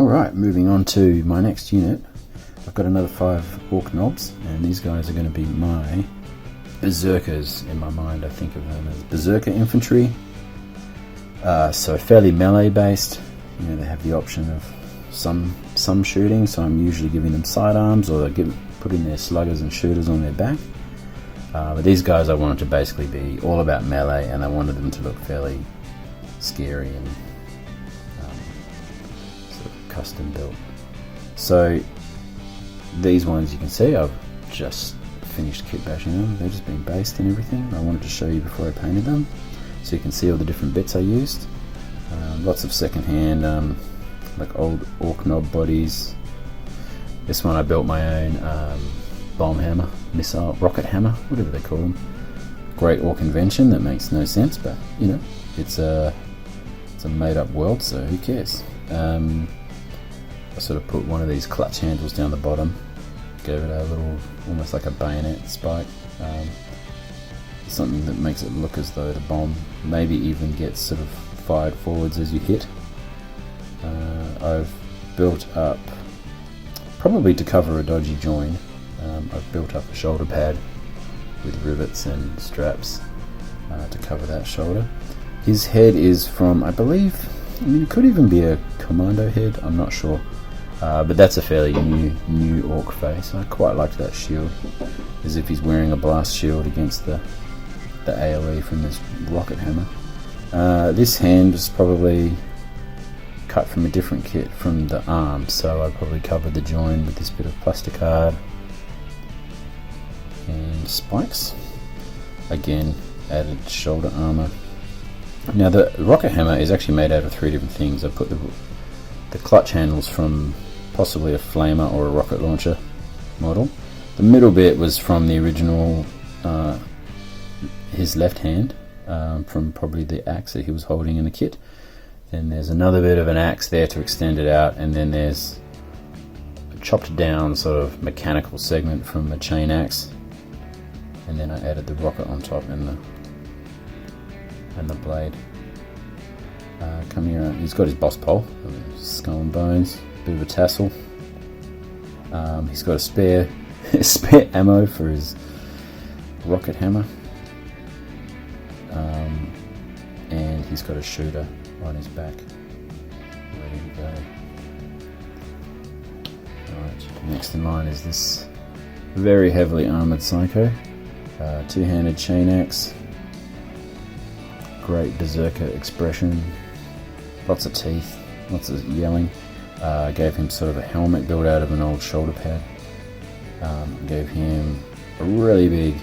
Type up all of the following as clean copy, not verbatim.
Alright, moving on to my next unit. I've got another 5 Ork Nobz, and these guys are going to be my Berserkers. In my mind I think of them as Berserker Infantry. So fairly melee based. You know, they have the option of some shooting, so I'm usually giving them sidearms, or putting their sluggers and shooters on their back. But these guys I wanted to basically be all about melee, and I wanted them to look fairly scary and sort of custom built. So these ones you can see I've just finished kit bashing them. They've just been based and everything. I wanted to show you before I painted them, so you can see all the different bits I used. Lots of second-hand, like old Ork Nobz bodies. This one I built my own bomb hammer, missile, rocket hammer, whatever they call them. Great Ork invention that makes no sense, but you know, it's a made-up world, so who cares? I sort of put one of these clutch handles down the bottom, gave it a little, almost like a bayonet spike. Something that makes it look as though the bomb maybe even gets sort of fired forwards as you hit. I've built up, probably to cover a dodgy join, I've built up a shoulder pad with rivets and straps to cover that shoulder. His head is from, I believe, I mean, it could even be a commando head, I'm not sure. But that's a fairly new orc face. I quite liked that shield, as if he's wearing a blast shield against the AoE from this rocket hammer. This hand was probably cut from a different kit from the arm, so I probably covered the join with this bit of plasticard and spikes. Again, added shoulder armor. Now the rocket hammer is actually made out of 3 different things. I put the clutch handles from possibly a flamer or a rocket launcher model. The middle bit was from the original, his left hand, from probably the axe that he was holding in the kit. Then there's another bit of an axe there to extend it out, and then there's a chopped down sort of mechanical segment from a chain axe, and then I added the rocket on top and the blade. Coming around, he's got his boss pole, skull and bones, bit of a tassel. He's got a spare ammo for his rocket hammer, and he's got a shooter on his back, ready to go. Alright, next in line is this very heavily armoured psycho, 2-handed chain axe, great berserker expression, lots of teeth, lots of yelling. Gave him sort of a helmet built out of an old shoulder pad. Gave him a really big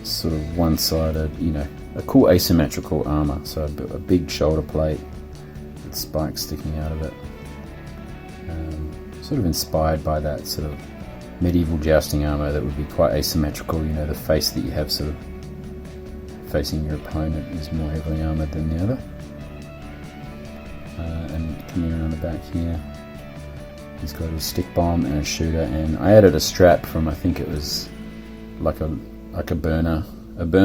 sort of one-sided, you know, a cool asymmetrical armor, so a big shoulder plate with spikes sticking out of it, sort of inspired by that sort of medieval jousting armor that would be quite asymmetrical. You know, the face that you have sort of facing your opponent is more heavily armored than the other. And coming around the back here, he's got his stick bomb and a shooter, and I added a strap from, I think it was like a burner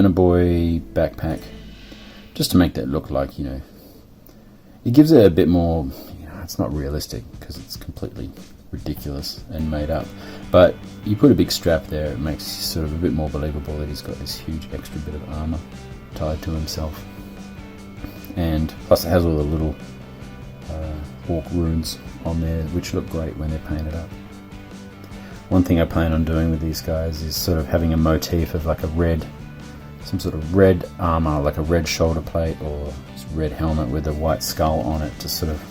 boy backpack, just to make that look like, you know, it gives it a bit more, you know, it's not realistic because it's completely ridiculous and made up, but you put a big strap there, it makes it sort of a bit more believable that he's got this huge extra bit of armor tied to himself. And plus it has all the little orc runes on there, which look great when they're painted up. One thing I plan on doing with these guys is sort of having a motif of like some sort of red armor, like a red shoulder plate or red helmet with a white skull on it, to sort of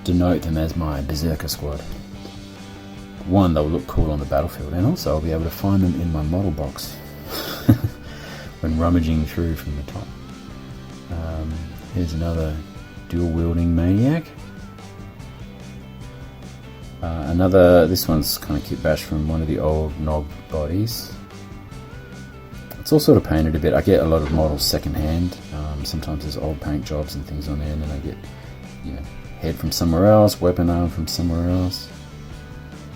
denote them as my Berserker squad. One, they'll look cool on the battlefield, and also I'll be able to find them in my model box when rummaging through from the top. Here's another dual-wielding maniac. This one's kind of kit bash from one of the old Nobz bodies. It's all sort of painted a bit. I get a lot of models second-hand. Sometimes there's old paint jobs and things on there, and then I get, you know, head from somewhere else, weapon arm from somewhere else.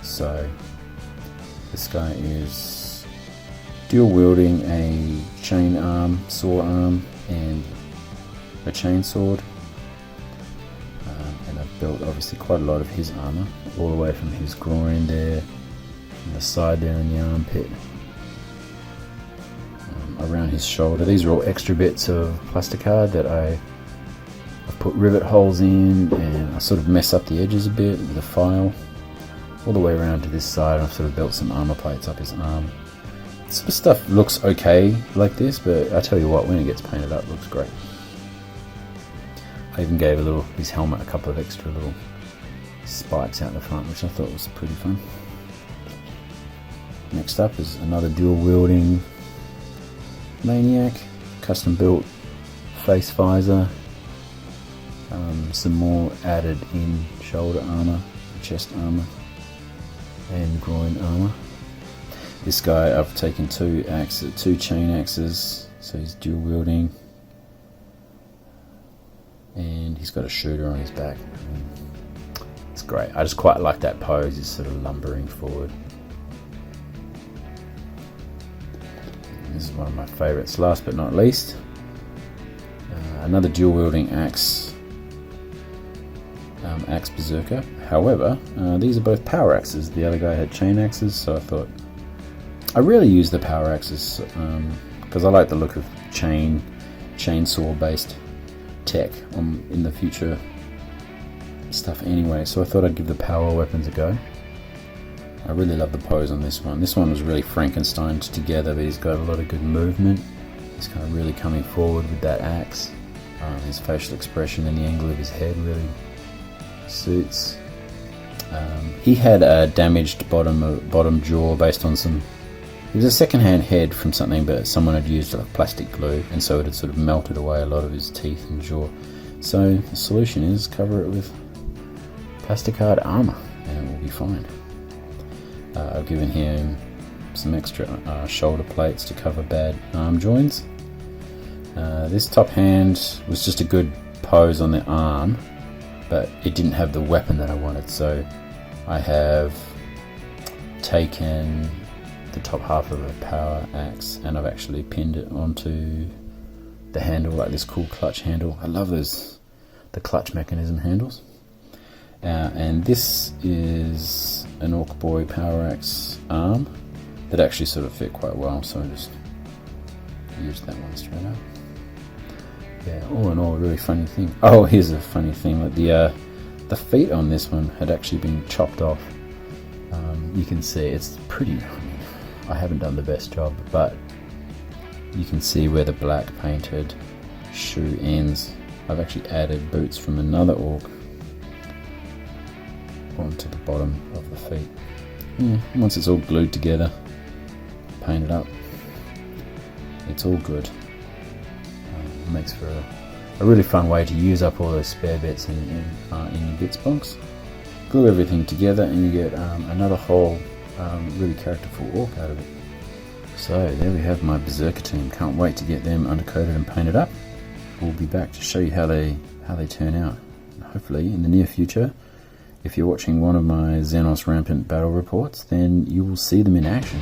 So this guy is dual-wielding a chain arm, saw arm, and a chain sword. built obviously quite a lot of his armour, all the way from his groin there, and the side there in the armpit, around his shoulder. These are all extra bits of plasticard that I've put rivet holes in, and I sort of mess up the edges a bit with a file. All the way around to this side, I've sort of built some armour plates up his arm. This sort of stuff looks okay like this, but I tell you what, when it gets painted up, it looks great. I even gave his helmet a couple of extra little spikes out the front, which I thought was pretty fun. Next up is another dual-wielding maniac, custom built face visor, some more added in shoulder armour, chest armour, and groin armour. This guy, I've taken two chain axes, so he's dual wielding, and he's got a shooter on his back. It's great. I just quite like that pose. He's sort of lumbering forward. This is one of my favourites. Last but not least, another dual wielding axe. Axe Berserker. However, these are both power axes. The other guy had chain axes, so I thought I really use the power axes because I like the look of chainsaw based tech in the future stuff anyway, so I thought I'd give the power weapons a go. I really love the pose on this one. This one was really Frankensteined together, but he's got a lot of good movement. He's kind of really coming forward with that axe. His facial expression and the angle of his head really suits. He had a damaged bottom jaw based on some... It was a second-hand head from something, but someone had used like plastic glue, and so it had sort of melted away a lot of his teeth and jaw. So the solution is cover it with plasticard armour, and it will be fine. I've given him some extra shoulder plates to cover bad arm joints. This top hand was just a good pose on the arm, but it didn't have the weapon that I wanted, so I have taken the top half of a power axe and I've actually pinned it onto the handle, like this cool clutch handle. I love the clutch mechanism handles. And this is an Ork Boy power axe arm that actually sort of fit quite well, so I just used that one straight up. Yeah, all in all, a really funny thing. Oh, here's a funny thing, like the feet on this one had actually been chopped off. You can see it's pretty, I haven't done the best job, but you can see where the black painted shoe ends. I've actually added boots from another orc onto the bottom of the feet. Yeah, once it's all glued together, painted up, it's all good. It makes for a really fun way to use up all those spare bits in your bits box. Glue everything together and you get another whole really characterful orc out of it. So there we have my Berserker team. Can't wait to get them undercoated and painted up. We'll be back to show you how they turn out. Hopefully in the near future, if you're watching one of my Xenos Rampant battle reports, then you will see them in action.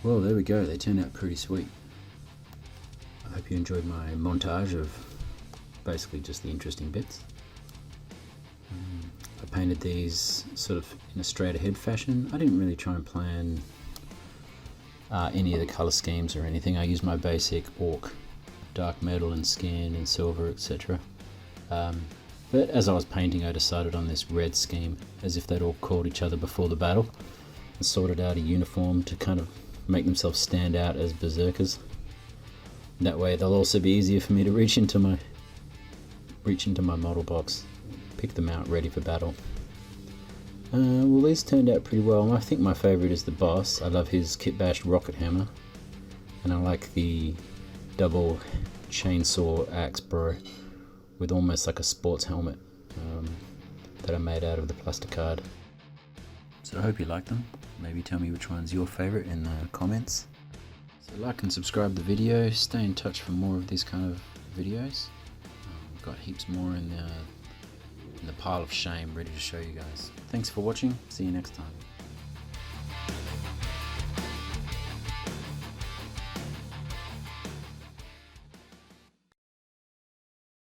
Well, there we go, they turned out pretty sweet. I hope you enjoyed my montage of basically just the interesting bits. I painted these sort of in a straight ahead fashion. I didn't really try and plan any of the colour schemes or anything. I used my basic orc, dark metal and skin and silver, etc. But as I was painting, I decided on this red scheme, as if they'd all called each other before the battle, and sorted out a uniform to kind of make themselves stand out as berserkers. That way they'll also be easier for me to reach into my model box, pick them out ready for battle. Well, these turned out pretty well. I think my favourite is the boss. I love his kit-bashed rocket hammer, and I like the double chainsaw axe bro with almost like a sports helmet that I made out of the plasticard. So I hope you like them. Maybe tell me which one's your favourite in the comments. So like and subscribe the video, stay in touch for more of these kind of videos. I've got heaps more in the pile of shame ready to show you guys. Thanks for watching, see you next time.